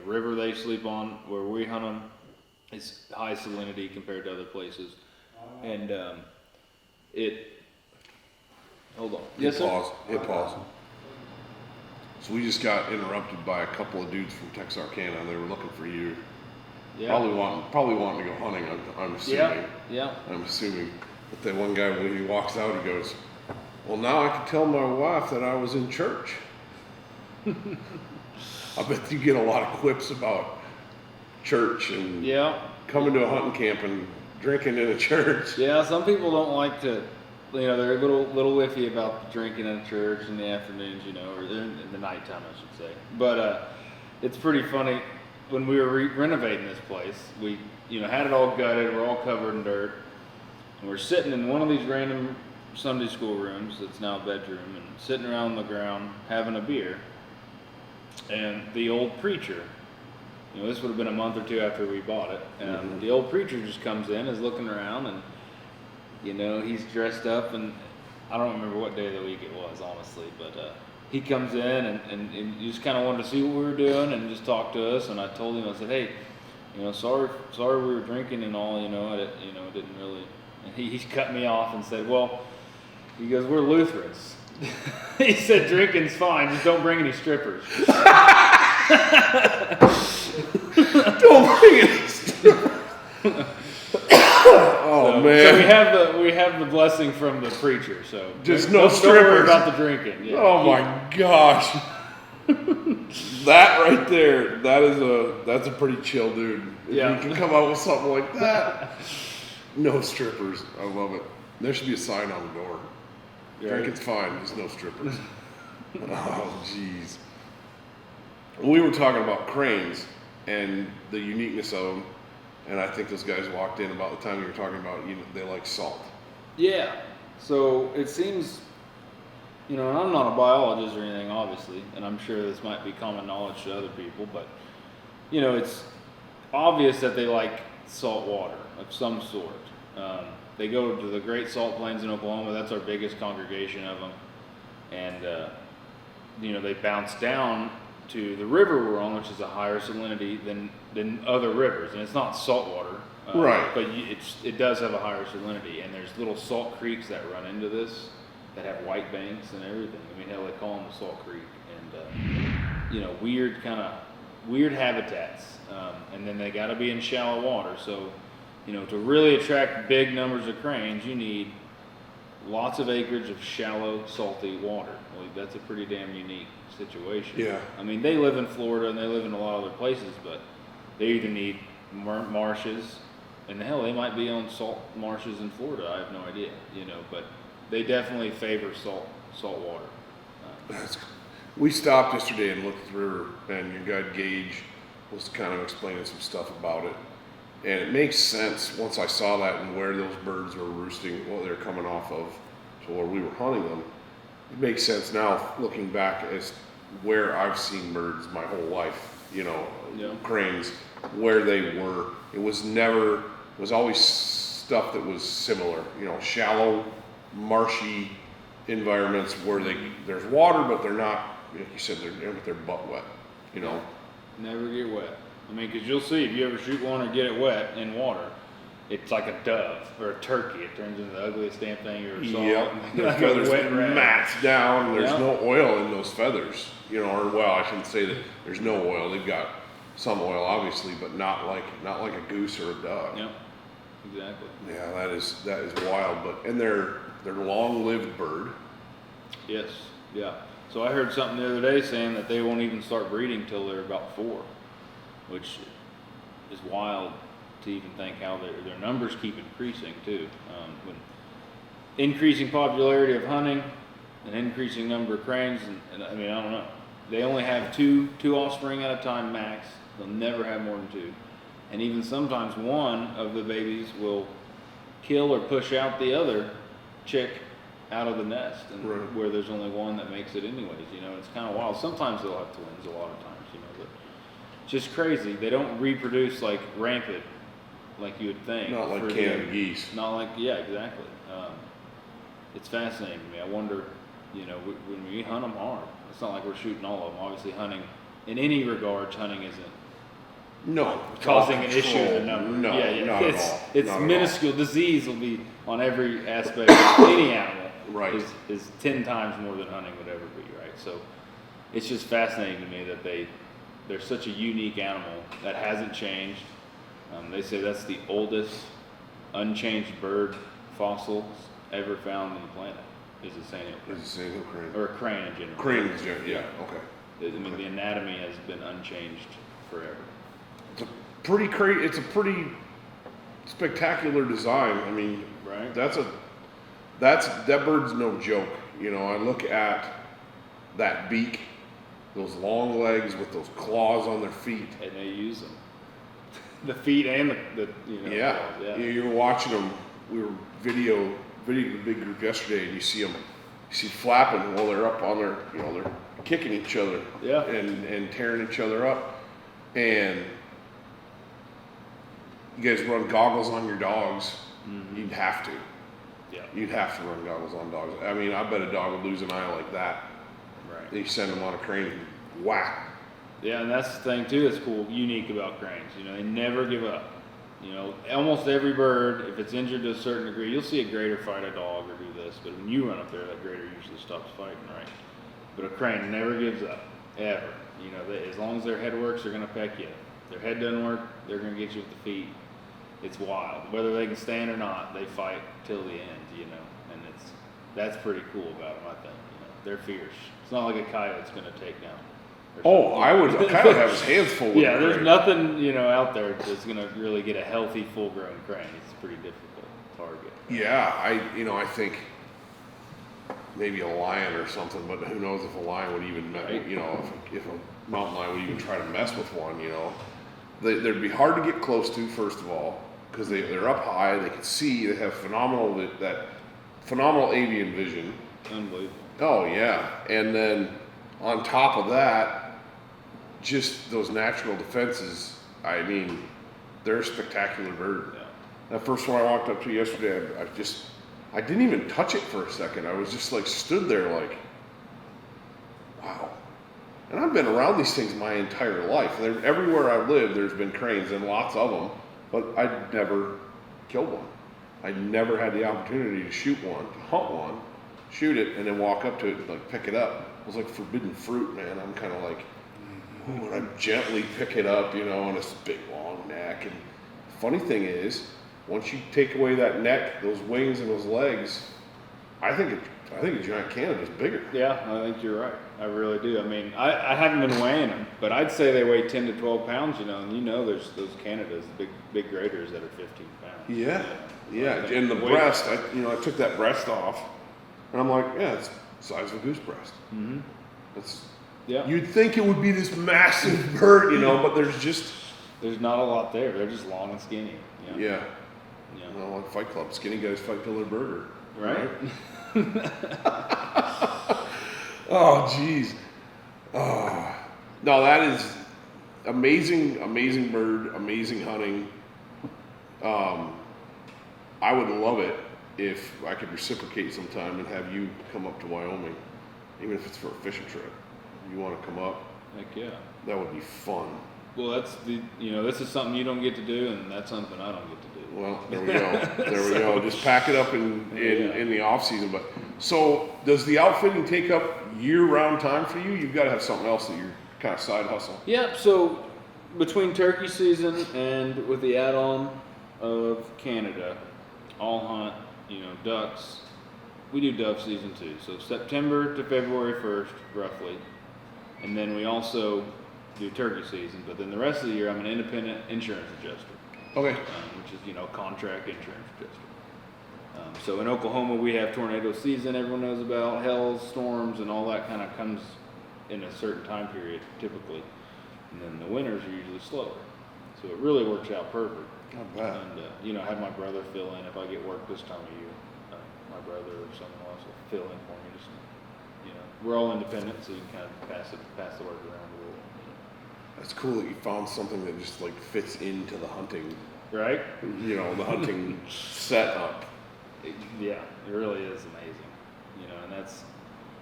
Speaker 3: river they sleep on where we hunt them is high salinity compared to other places, and hold on.
Speaker 2: Hit pause. So we just got interrupted by a couple of dudes from Texarkana, and they were looking for you. Yeah. Probably wanting to go hunting. I'm assuming.
Speaker 3: Yeah.
Speaker 2: I'm assuming. But then one guy, when he walks out, he goes, "Well, now I can tell my wife that I was in church." I bet you get a lot of quips about church and coming to a hunting camp and drinking in a church.
Speaker 3: Yeah, some people don't like to, you know, they're a little iffy about drinking in a church in the afternoons, you know, or in the nighttime, I should say. But it's pretty funny. When we were renovating this place, we, you know, had it all gutted, we're all covered in dirt, and we're sitting in one of these random Sunday school rooms that's now a bedroom, and sitting around on the ground having a beer, and the old preacher, you know, this would have been a month or two after we bought it, and the old preacher just comes in, is looking around, and, you know, he's dressed up, and I don't remember what day of the week it was, honestly, but he comes in, and he just kind of wanted to see what we were doing, and just talk to us, and I told him, I said, hey, you know, sorry we were drinking and all, you know, it didn't really, and he cut me off and said, well, he goes, we're Lutherans. He said, drinking's fine, just don't bring any strippers.
Speaker 2: Don't bring any strippers. Oh, man.
Speaker 3: So we have the blessing from the preacher, so
Speaker 2: just no strippers.
Speaker 3: Don't worry about the drinking. Yeah.
Speaker 2: Oh my gosh. That right there, that's a pretty chill dude. If you can come up with something like that. No strippers. I love it. There should be a sign on the door. Drinking's fine, just no strippers. Oh, jeez. We were talking about cranes and the uniqueness of them, and I think those guys walked in about the time you were talking about, you know, they like salt. Yeah.
Speaker 3: So it seems, you know, and I'm not a biologist or anything, obviously, and I'm sure this might be common knowledge to other people, but, you know, it's obvious that they like salt water of some sort. They go to the Great Salt Plains in Oklahoma. That's our biggest congregation of them, and you know, they bounce down to the river we're on, which is a higher salinity than other rivers, and it's not salt water,
Speaker 2: right?
Speaker 3: But it does have a higher salinity, and there's little salt creeks that run into this that have white banks and everything. I mean, hell, they call them the Salt Creek, and you know, weird habitats, and then they got to be in shallow water, so. You know, to really attract big numbers of cranes, you need lots of acreage of shallow, salty water. Well, that's a pretty damn unique situation.
Speaker 2: Yeah.
Speaker 3: I mean, they live in Florida and they live in a lot of other places, but they either need marshes, and hell, they might be on salt marshes in Florida. I have no idea, you know, but they definitely favor salt water.
Speaker 2: We stopped yesterday and looked at the river, and your guide Gage was kind of explaining some stuff about it. And it makes sense once I saw that and where those birds were roosting, what they're coming off of, so where we were hunting them. It makes sense now looking back as where I've seen birds my whole life, you know, cranes, where they were. It was always stuff that was similar, you know, shallow, marshy environments where there's water, but they're not, like you said, they're butt wet, you know.
Speaker 3: Never get wet. I mean, because you'll see, if you ever shoot one or get it wet in water, it's like a dove or a turkey. It turns into the ugliest damn thing you ever saw.
Speaker 2: Yep. Their feathers mats down. There's no oil in those feathers. You know, or well, I shouldn't say that there's no oil. They've got some oil, obviously, but not like a goose or a dove.
Speaker 3: Yep. Exactly.
Speaker 2: Yeah, that is wild. But and they're long-lived bird.
Speaker 3: Yes. Yeah. So I heard something the other day saying that they won't even start breeding till they're about 4, which is wild to even think how their numbers keep increasing too. When increasing popularity of hunting, an increasing number of cranes, and I mean, I don't know. They only have two offspring at a time max. They'll never have more than 2. And even sometimes one of the babies will kill or push out the other chick out of the nest, and where there's only one that makes it anyways. You know, it's kind of wild. Sometimes they'll have twins, a lot of times, you know, but it's just crazy. They don't reproduce like rampant, like you would think.
Speaker 2: Not like canned geese.
Speaker 3: Not like, yeah, exactly. It's fascinating to me. I wonder, you know, when we hunt them hard, it's not like we're shooting all of them. Obviously, hunting, in any regards, hunting isn't causing an issue in the number.
Speaker 2: No, not at all.
Speaker 3: It's minuscule. Disease will be on every aspect of any animal.
Speaker 2: Right.
Speaker 3: Is 10 times more than hunting would ever be, right? So it's just fascinating to me that they're such a unique animal that hasn't changed. They say that's the oldest unchanged bird fossils ever found on the planet. Is a Sandhill crane.
Speaker 2: Is a Sandhill crane.
Speaker 3: Or a crane in general.
Speaker 2: Crane in general, yeah, okay.
Speaker 3: I mean, the anatomy has been unchanged forever.
Speaker 2: It's a pretty spectacular design. I mean,
Speaker 3: right?
Speaker 2: that bird's no joke. You know, I look at that beak, those long legs with those claws on their feet.
Speaker 3: And they use them. The feet and the you know.
Speaker 2: Yeah.
Speaker 3: Claws, yeah.
Speaker 2: You were watching them. We were video the big group yesterday, and you see flapping while they're up on their, you know, they're kicking each other.
Speaker 3: Yeah.
Speaker 2: And tearing each other up. And you guys run goggles on your dogs. Mm-hmm. You'd have to.
Speaker 3: Yeah.
Speaker 2: You'd have to run goggles on dogs. I mean, I bet a dog would lose an eye like that.
Speaker 3: Right.
Speaker 2: They send them on a crane and whack.
Speaker 3: Yeah, and that's the thing too that's cool, unique about cranes. You know, they never give up. You know, almost every bird, if it's injured to a certain degree, you'll see a grader fight a dog or do this, but when you run up there, that grader usually stops fighting, right? But a crane never gives up, ever. You know, as long as their head works, they're going to peck you. If their head doesn't work, they're going to get you with the feet. It's wild. Whether they can stand or not, they fight till the end, you know, and that's pretty cool about them, I think. You know, they're fierce. It's not like a coyote's going to take down.
Speaker 2: A coyote have his hands full with
Speaker 3: yeah, there's nothing, you know, out there that's going to really get a healthy, full-grown crane. It's a pretty difficult target.
Speaker 2: Yeah, I think maybe a lion or something, but who knows if a lion would even, you know, if a mountain lion would even try to mess with one, you know. They'd be hard to get close to, first of all, because they're up high, they can see, they have phenomenal avian vision.
Speaker 3: Unbelievable.
Speaker 2: Oh, yeah. And then on top of that, just those natural defenses, I mean, they're a spectacular bird.
Speaker 3: Yeah.
Speaker 2: That first one I walked up to yesterday, I didn't even touch it for a second. I was just like stood there like, wow. And I've been around these things my entire life. Everywhere I've lived, there's been cranes and lots of them, but I'd never killed one. I never had the opportunity to shoot one, to hunt one, shoot it, and then walk up to it and like pick it up. It was like forbidden fruit, man. I'm kind of like, ooh, and I gently pick it up, you know, and it's big long neck. And the funny thing is, once you take away that neck, those wings and those legs, I think a giant Canada's bigger.
Speaker 3: Yeah, I think you're right. I really do. I mean, I haven't been weighing them, but I'd say they weigh 10 to 12 pounds, you know, and you know there's those Canadas, big graders that are 15 pounds.
Speaker 2: Yeah. And the breast, I took that breast off, and I'm like, yeah, it's the size of a goose breast. Mm-hmm. You'd think it would be this massive bird, you know, but
Speaker 3: There's not a lot there. They're just long and skinny. You know?
Speaker 2: Yeah.
Speaker 3: Yeah.
Speaker 2: Well, like Fight Club, skinny guys fight till they're burger.
Speaker 3: Right?
Speaker 2: Oh, jeez. Oh. No, that is amazing, amazing bird, amazing hunting. I would love it if I could reciprocate sometime and have you come up to Wyoming, even if it's for a fishing trip. You want to come up?
Speaker 3: Heck yeah.
Speaker 2: That would be fun.
Speaker 3: Well, this is something you don't get to do, and that's something I don't get to do.
Speaker 2: Well, there we go. There we go. Just pack it up in the off season. But so, does the outfitting take up year-round time for you? You've got to have something else that you're kind of side hustle.
Speaker 3: Yeah. So between turkey season and with the add-on of Canada, I'll hunt, ducks. We do dove season too. So September to February 1st, roughly, and then we also do turkey season. But then the rest of the year, I'm an independent insurance adjuster.
Speaker 2: Okay.
Speaker 3: Which is, contract insurance adjuster. So in Oklahoma, we have tornado season everyone knows about, hail, storms, and all that kind of comes in a certain time period, typically. And then the winters are usually slower. So it really works out perfect.
Speaker 2: Not bad.
Speaker 3: And, have my brother fill in if I get work this time of year. My brother or someone else will fill in for me. Just, we're all independent, so you can kind of pass the work around a little.
Speaker 2: That's cool that you found something that just like fits into the hunting,
Speaker 3: right?
Speaker 2: The hunting setup.
Speaker 3: Yeah, it really is amazing. And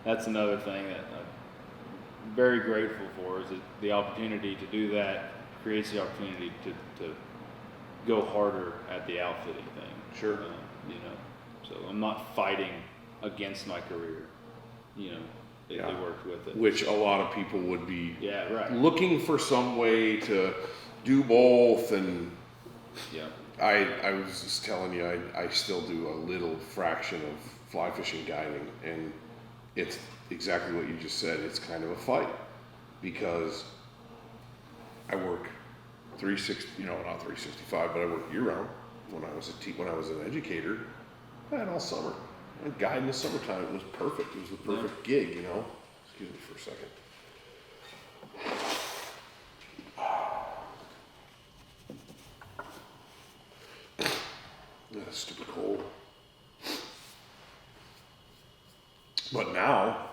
Speaker 3: that's another thing that I'm very grateful for, is that the opportunity to do that creates the opportunity to go harder at the outfitting thing.
Speaker 2: Sure.
Speaker 3: So I'm not fighting against my career. They worked with it.
Speaker 2: Which a lot of people would be
Speaker 3: looking
Speaker 2: for some way to do both. And
Speaker 3: yeah,
Speaker 2: I was just telling you, I still do a little fraction of fly fishing guiding, and it's exactly what you just said. It's kind of a fight because I work 360, not 365, but I work year round. When I was an educator, I had all summer. I guide in the summertime. It was perfect. It was the perfect gig, Excuse me for a second. That's stupid cold. But now,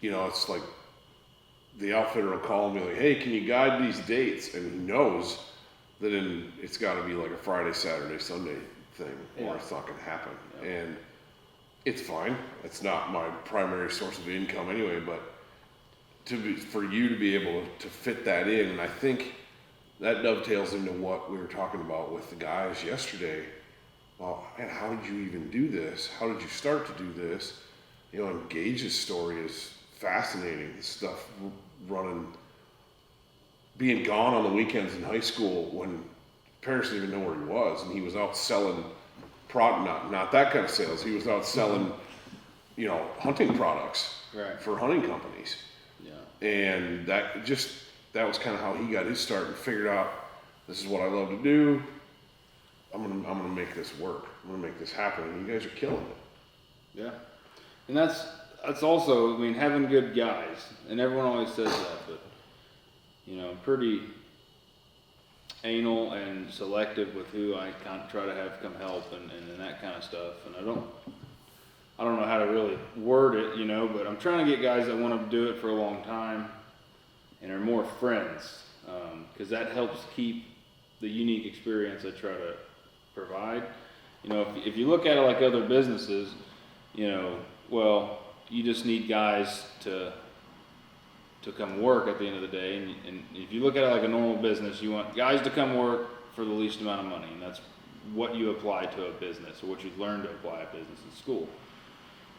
Speaker 2: it's like the outfitter will call me like, hey, can you guide these dates? And he knows that it's got to be like a Friday, Saturday, Sunday thing, or it's not going to happen. Yeah. And it's fine. It's not my primary source of income anyway, but for you to be able to fit that in, and I think that dovetails into what we were talking about with the guys yesterday. Well, man, how did you even do this? How did you start to do this? And Gage's story is fascinating. This stuff being gone on the weekends in high school when parents didn't even know where he was, and he was out selling not that kind of sales. He was out selling, hunting products for hunting companies. Yeah. And that was kind of how he got his start and figured out, this is what I love to do. I'm gonna make this work. I'm gonna make this happen. And you guys are killing it.
Speaker 3: Yeah. And that's also, having good guys, and everyone always says that, but I'm pretty anal and selective with who I try to have come help and that kind of stuff. And I don't know how to really word it, but I'm trying to get guys that want to do it for a long time and are more friends, because that helps keep the unique experience I try to provide. If you look at it like other businesses, you just need guys to come work at the end of the day, and if you look at it like a normal business, you want guys to come work for the least amount of money, and that's what you apply to a business, or what you learn to apply a business in school.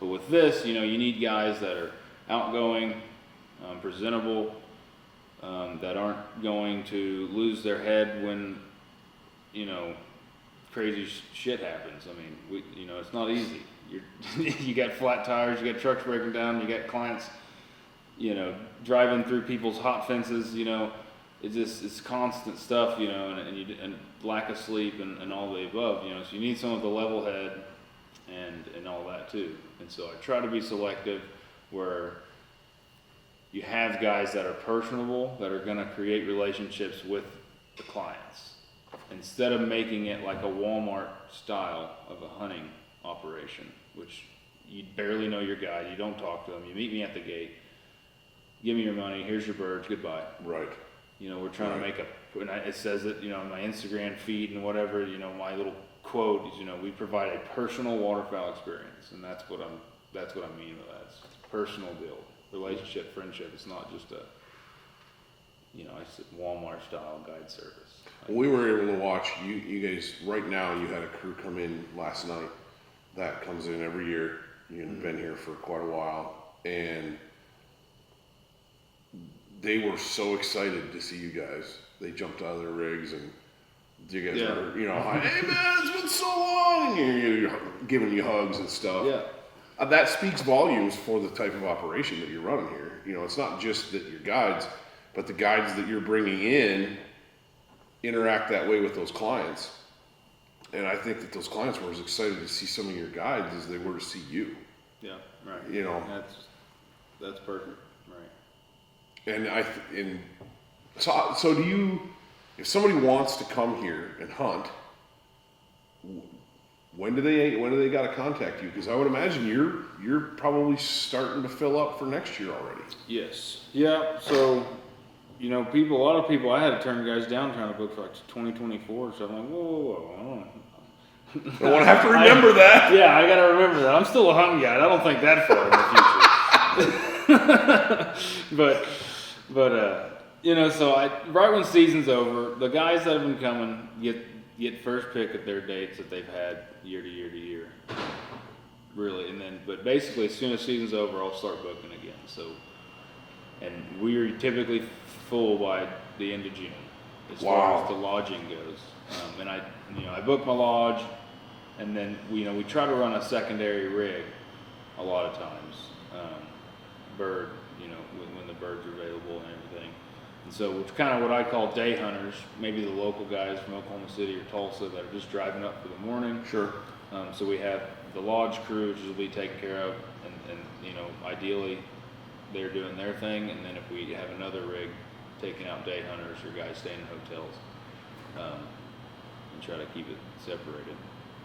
Speaker 3: But with this, you need guys that are outgoing, presentable, that aren't going to lose their head when crazy shit happens. It's not easy. You got flat tires, you got trucks breaking down, you got clients driving through people's hot fences, it's constant stuff, and lack of sleep and all the above, so you need someone with a level head and all that too. And so I try to be selective where, you have guys that are personable, that are going to create relationships with the clients, instead of making it like a Walmart style of a hunting operation, which you barely know your guy, you don't talk to them, you meet me at the gate, give me your money, here's your birds, goodbye.
Speaker 2: Right.
Speaker 3: You know, we're trying to make and it says it, you know, on my Instagram feed and whatever, you know, my little quote is, you know, we provide a personal waterfowl experience, and that's what I mean with that. It's a personal deal, relationship, friendship. It's not just a, you know, it's a Walmart style guide service.
Speaker 2: We were able to watch you guys right now. You had a crew come in last night that comes in every year. You've been here for quite a while, and they were so excited to see you guys. They jumped out of their rigs, and you guys were, you know, hey man, it's been so long, and you're giving you hugs and stuff.
Speaker 3: Yeah.
Speaker 2: That speaks volumes for the type of operation that you're running here. You know, it's not just that your guides, but the guides that you're bringing in interact that way with those clients. And I think that those clients were as excited to see some of your guides as they were to see you.
Speaker 3: Yeah, right.
Speaker 2: You know,
Speaker 3: that's perfect, right?
Speaker 2: And so do you? If somebody wants to come here and hunt, when do they got to contact you? Because I would imagine you're probably starting to fill up for next year already.
Speaker 3: Yes. Yeah. So, you know, a lot of people, I had to turn guys down trying to book for like 2024. So I'm like, whoa.
Speaker 2: I won't have to remember that.
Speaker 3: Yeah, I got to remember that. I'm still a hunting guide. I don't think that far in the future. but you know, so right when season's over, the guys that have been coming get first pick at their dates that they've had year to year. Really, but basically as soon as season's over, I'll start booking again. So, and we're typically full by the end of June as far as the lodging goes. And I book my lodge, and then we try to run a secondary rig a lot of times, bird, you know, when the birds are available and everything. And so it's kind of what I call day hunters, maybe the local guys from Oklahoma City or Tulsa that are just driving up for the morning.
Speaker 2: Sure.
Speaker 3: So we have the lodge crew, which will be taken care of, and you know, ideally they're doing their thing, and then if we have another rig taking out day hunters or guys staying in hotels, and try to keep it separated.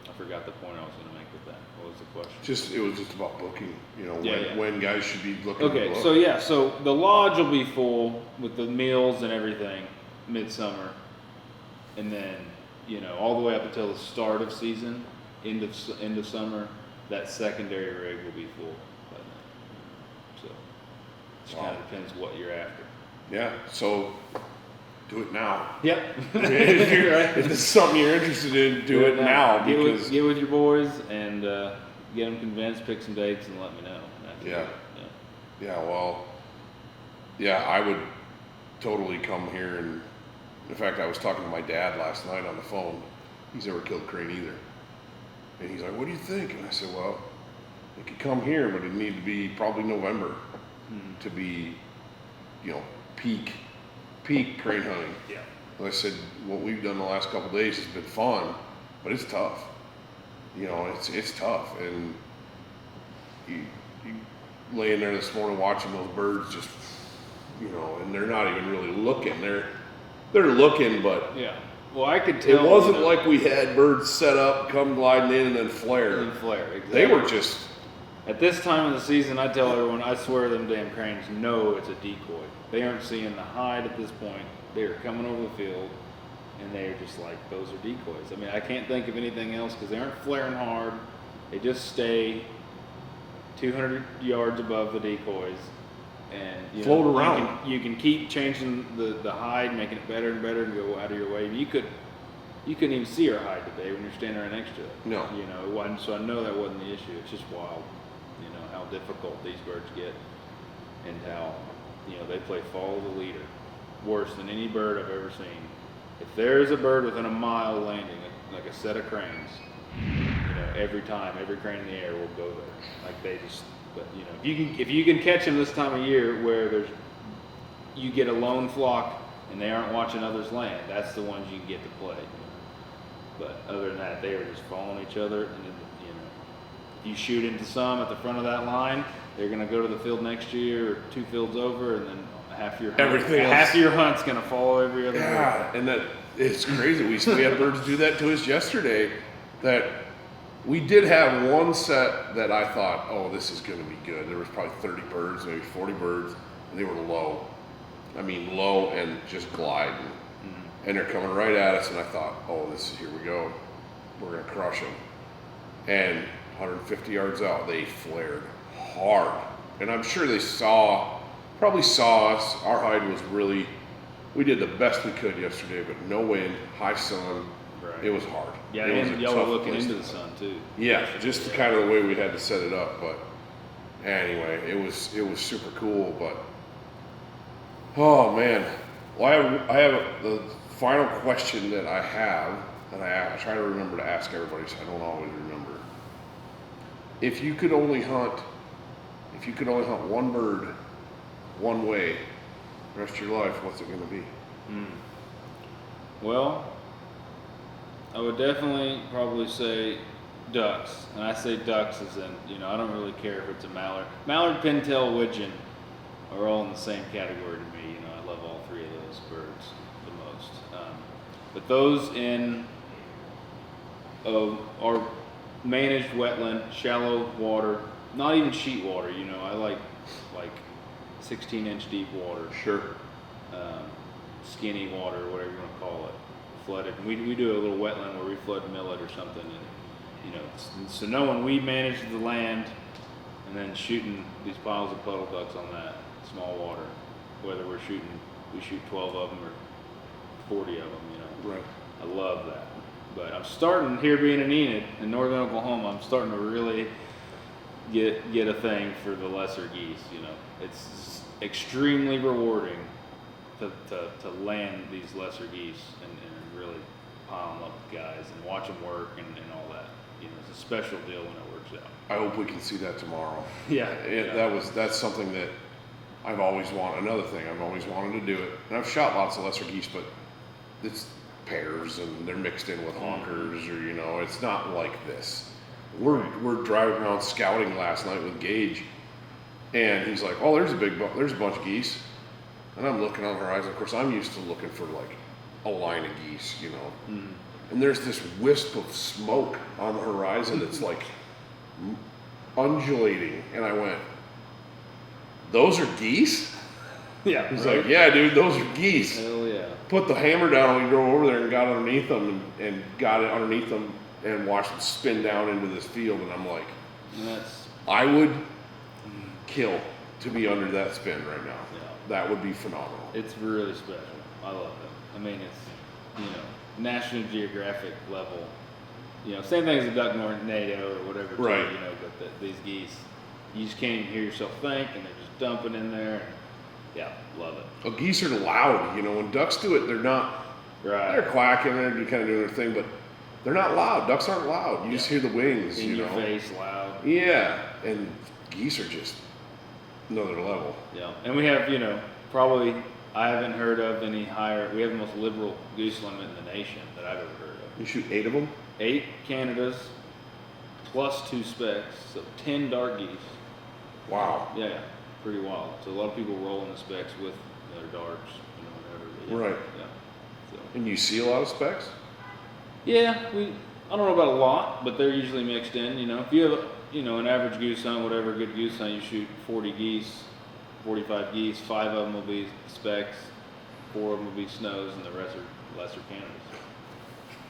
Speaker 3: I forgot the point I was going to make with that. What was the question?
Speaker 2: It was just about booking, you know, when guys should be looking to book.
Speaker 3: So the lodge will be full with the meals and everything midsummer, and then, you know, all the way up until the start of season, end of summer, that secondary rig will be full by then. So it just kind of depends what you're after.
Speaker 2: Yeah, so do it now.
Speaker 3: Yep.
Speaker 2: If this is something you're interested in, do it now. Because
Speaker 3: get with your boys and get them convinced, pick some dates, and let me know.
Speaker 2: I would totally come here. And in fact, I was talking to my dad last night on the phone. He's never killed crane either. And he's like, what do you think? And I said, well, it could come here, but it need to be probably November to be, you know, peak crane hunting.
Speaker 3: Yeah.
Speaker 2: And I said, what we've done the last couple of days has been fun, but it's tough. You know, it's tough. And you laying there this morning watching those birds just, you know, and they're not even really looking. They're looking, but
Speaker 3: yeah. Well, I could tell.
Speaker 2: It wasn't like we had birds set up, come gliding in, and then flare.
Speaker 3: Exactly.
Speaker 2: They were just.
Speaker 3: At this time of the season, I tell everyone, I swear them damn cranes know it's a decoy. They aren't seeing the hide at this point. They are coming over the field, and they're just like, those are decoys. I mean, I can't think of anything else because they aren't flaring hard. They just stay 200 yards above the decoys. And you
Speaker 2: float around.
Speaker 3: You can keep changing the hide, making it better and better, and go out of your way. You couldn't even see her hide today when you're standing right next to it.
Speaker 2: No.
Speaker 3: You know, it wasn't, so I know that wasn't the issue. It's just wild, you know, how difficult these birds get, and how, you know, they play follow the leader worse than any bird I've ever seen. If there's a bird within a mile landing, like a set of cranes, you know, every crane in the air will go there. Like they just. But you know, if you can catch them this time of year where you get a lone flock and they aren't watching others land, that's the ones you can get to play. But other than that, they are just following each other. And then, you know, if you shoot into some at the front of that line, they're going to go to the field next year or 2 fields over, and then half your hunt's going to follow every other
Speaker 2: Yeah, and that it's crazy. We had birds do that to us yesterday. That we did have one set that I thought, oh, this is going to be good. There was probably 30 birds, maybe 40 birds, and they were low. I mean, low and just gliding. Mm-hmm. And they're coming right at us, and I thought, oh, here we go. We're going to crush them. And 150 yards out, they flared hard. And I'm sure they probably saw us. Our hide was really, we did the best we could yesterday, but no wind, high sun.
Speaker 3: Right.
Speaker 2: It was hard.
Speaker 3: Yeah,
Speaker 2: it
Speaker 3: and y'all were looking into the sun too.
Speaker 2: Yeah, just the kind of the way we had to set it up. But anyway, it was super cool. But oh man, well, I have the final question that I have, and I try to remember to ask everybody, so I don't always remember. If you could only hunt one bird one way the rest of your life, what's it going to be?
Speaker 3: Well, I would definitely probably say ducks. And I say ducks as in, I don't really care if it's a mallard. Mallard, pintail, widgeon are all in the same category to me. I love all 3 of those birds the most. But those in our managed wetland, shallow water, not even sheet water, I like 16-inch deep water.
Speaker 2: Sure.
Speaker 3: Skinny water, whatever you want to call it, flooded. And we do a little wetland where we flood millet or something, and so knowing we manage the land and then shooting these piles of puddle ducks on that small water, whether we shoot 12 of them or 40 of them,
Speaker 2: Right.
Speaker 3: I love that. But I'm starting here being in Enid in northern Oklahoma. I'm starting to really get a thing for the lesser geese. It's extremely rewarding to land these lesser geese and really pile them up with guys and watch them work and all that. It's a special deal when it works out.
Speaker 2: I hope we can see that tomorrow.
Speaker 3: Yeah.
Speaker 2: That's something that I've always wanted. Another thing I've always wanted to do it, and I've shot lots of lesser geese, but it's pairs and they're mixed in with honkers, or it's not like this. We're driving around scouting last night with Gage, and he's like, "Oh, there's a bunch of geese," and I'm looking on the horizon. Of course, I'm used to looking for like a line of geese, and there's this wisp of smoke on the horizon that's like undulating, and I went, "Those are geese?"
Speaker 3: Yeah.
Speaker 2: He's like, "Yeah, dude, those are geese."
Speaker 3: Hell yeah.
Speaker 2: Put the hammer down, and we drove over there and got underneath them and got it underneath them and watched them spin down into this field. And I'm like, I would kill to be under that spin right now.
Speaker 3: Yeah.
Speaker 2: That would be phenomenal.
Speaker 3: It's really special. I love it. I mean, it's, National Geographic level. Same thing as a duck tornado or whatever.
Speaker 2: Right.
Speaker 3: Too, but these geese, you just can't even hear yourself think, and they're just dumping in there. And, yeah, love it.
Speaker 2: Well, geese are loud. When ducks do it, they're not.
Speaker 3: Right.
Speaker 2: They're quacking, they're kind of doing their thing, but they're not loud. Ducks aren't loud. You just hear the wings.
Speaker 3: In your face, loud.
Speaker 2: Yeah, and geese are just another level.
Speaker 3: Yeah, and we have, probably I haven't heard of any higher. We have the most liberal goose limit in the nation that I've ever heard of.
Speaker 2: You shoot 8 of them?
Speaker 3: 8 Canadas plus 2 specks, so 10 dark geese.
Speaker 2: Wow.
Speaker 3: Yeah. Pretty wild. So a lot of people roll in the specs with their darts, whatever.
Speaker 2: Right.
Speaker 3: Yeah. So.
Speaker 2: And you see a lot of specs?
Speaker 3: Yeah, I don't know about a lot, but they're usually mixed in. If you have an average goose hunt, whatever good goose hunt, you shoot 40 geese, 45 geese, 5 of them will be specs, 4 of them will be snows, and the rest are lesser Canadas.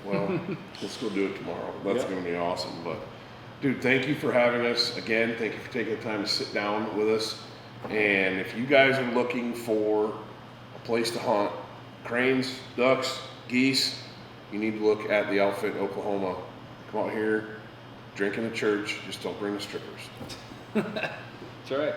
Speaker 2: Well, let's go do it tomorrow. That's going to be awesome. But dude, thank you for having us again. Thank you for taking the time to sit down with us. And if you guys are looking for a place to hunt cranes, ducks, geese, you need to look at the Outfit Oklahoma. Come out here, drink in the church, just don't bring the strippers.
Speaker 3: That's right.